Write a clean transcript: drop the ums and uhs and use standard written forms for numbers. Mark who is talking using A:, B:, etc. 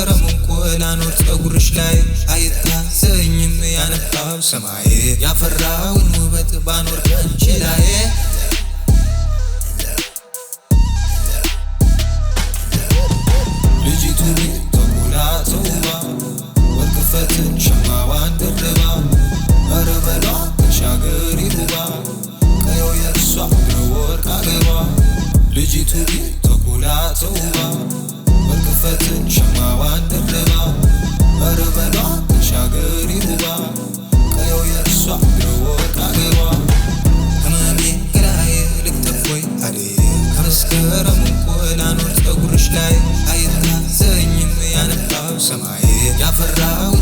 A: ከመስከረም እንቆላኖር ፀጉርሽ ላይ አይታዘኝም ያነባው ሰማይ ያፈራውን ውበት ባኖር አንቺ ላይ ልጅቱ ተኩላ ተውባ ወርቅ ፈትል ሸማዋን ደርባ ኧረ በሏ ተሻገሪ ውባ ቀየው የእርሷ ወርቅ አገሯ ልጅቱ ተኩላ ተውባ ወርቅ ፈትል ሸማዋን ደርባ ኧረ በሏ ተሻገሪ ውባ ቀየው የእርሷ ወርቅ አገሯ ህመሜ ገላዬ ልክተፎይ አደይ ከመስከረም እንቆላኖር ፀጉርሽ ላይ አይታዘኝም ያነባው ሰማይ ያፈራው